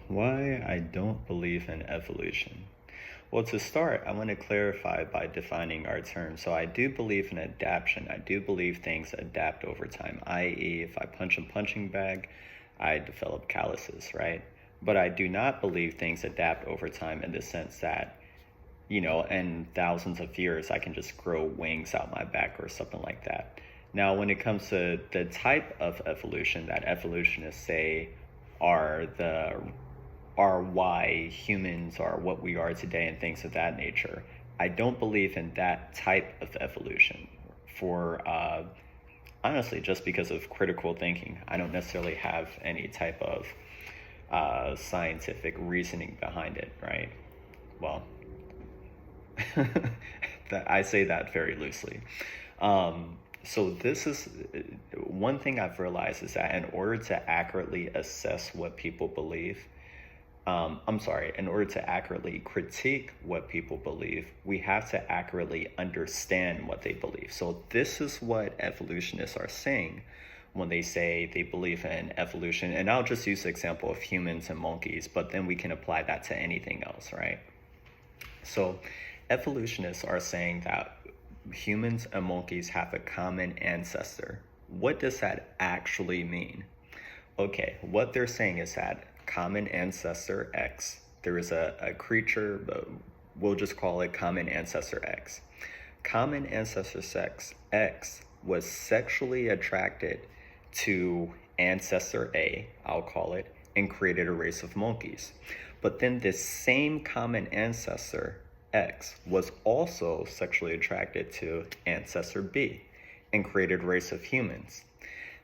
Why I don't believe in evolution. Well, to start, I want to clarify by defining our term. So I do believe in adaptation. I do believe things adapt over time, i.e., if I punch a punching bag, I develop calluses, right? But I do not believe things adapt over time in the sense that, in thousands of years, I can just grow wings out my back or something like that. Now, when it comes to the type of evolution that evolutionists say are the are why humans are what we are today and things of that nature, I don't believe in that type of evolution for honestly just because of critical thinking. I don't necessarily have any type of scientific reasoning behind it, right? Well, I say that very loosely. So this is one thing I've realized is that in order to accurately assess what people believe, in order to accurately critique what people believe, we have to accurately understand what they believe. So this is what evolutionists are saying when they say they believe in evolution. And I'll just use the example of humans and monkeys, but then we can apply that to anything else, right? So evolutionists are saying that humans and monkeys have a common ancestor. What does that actually mean? Okay, what they're saying is that common ancestor X, there is a creature, we'll just call it common ancestor X. Common ancestor X was sexually attracted to ancestor A, I'll call it, and created a race of monkeys. But then this same common ancestor X was also sexually attracted to ancestor B and created a race of humans.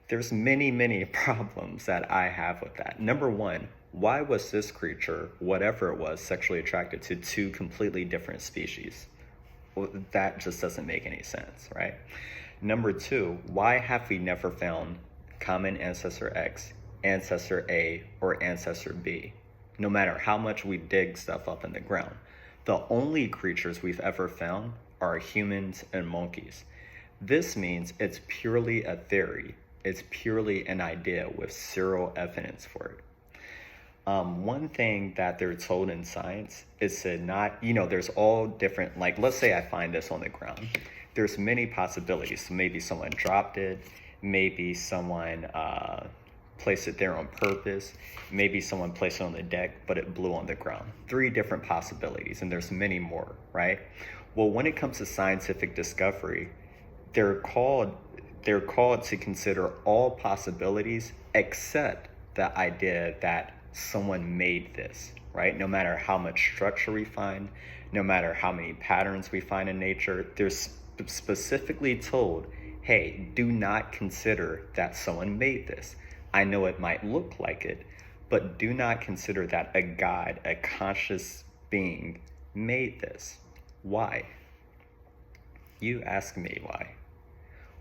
There's many problems that I have with that. Number one, why was this creature, whatever it was, sexually attracted to two completely different species? Well, that just doesn't make any sense, right? Number two, why have we never found common ancestor X, ancestor A, or ancestor B? No matter how much we dig stuff up in the ground. The only creatures we've ever found are humans and monkeys. This means it's purely a theory. It's purely an idea with zero evidence for it. One thing that they're told in science is to not, there's all different, like, let's say I find this on the ground. There's many possibilities. Maybe someone dropped it. Maybe someone placed it there on purpose. Maybe someone placed it on the deck, but it blew on the ground. 3 different possibilities, and there's many more, right? Well, when it comes to scientific discovery, they're called to consider all possibilities except the idea that someone made this, right? No matter how much structure we find, no matter how many patterns we find in nature, they're specifically told, hey, do not consider that someone made this. I know it might look like it, but do not consider that a God, a conscious being, made this. Why? You ask me why.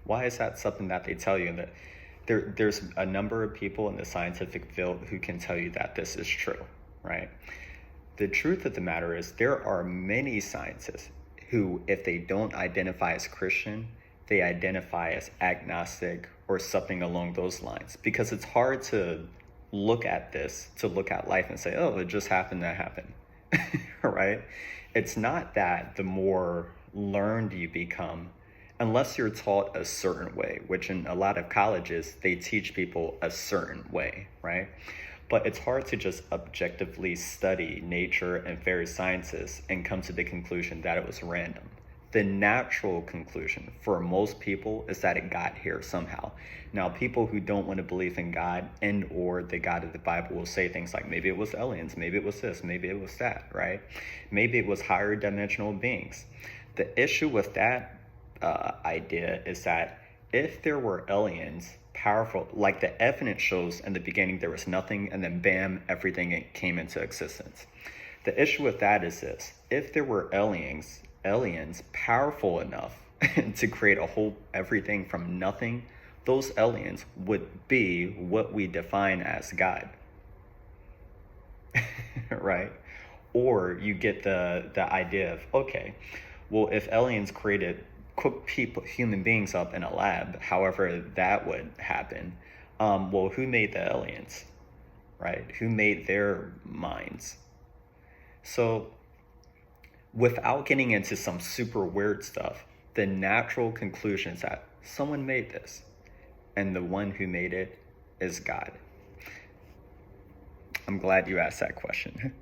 Why is that something that they tell you? And that there's a number of people in the scientific field who can tell you that this is true, right? The truth of the matter is there are many scientists who, if they don't identify as Christian, they identify as agnostic or something along those lines, because it's hard to look at life and say, oh, it just happened to happen, right? It's not that the more learned you become, unless you're taught a certain way, which in a lot of colleges, they teach people a certain way, right? But it's hard to just objectively study nature and various sciences and come to the conclusion that it was random. The natural conclusion for most people is that it got here somehow. Now, people who don't want to believe in God and or the God of the Bible will say things like, maybe it was aliens, maybe it was this, maybe it was that, right? Maybe it was higher dimensional beings. The issue with that idea is that if there were aliens powerful, like the evidence shows in the beginning there was nothing and then bam, everything came into existence. The issue with that is this: if there were aliens powerful enough to create everything from nothing, those aliens would be what we define as God. Right? Or you get the idea of, okay, well, if aliens cook human beings up in a lab, however that would happen, well, who made the aliens? right? Who made their minds? So without getting into some super weird stuff, the natural conclusion is that someone made this, and the one who made it is God. I'm glad you asked that question.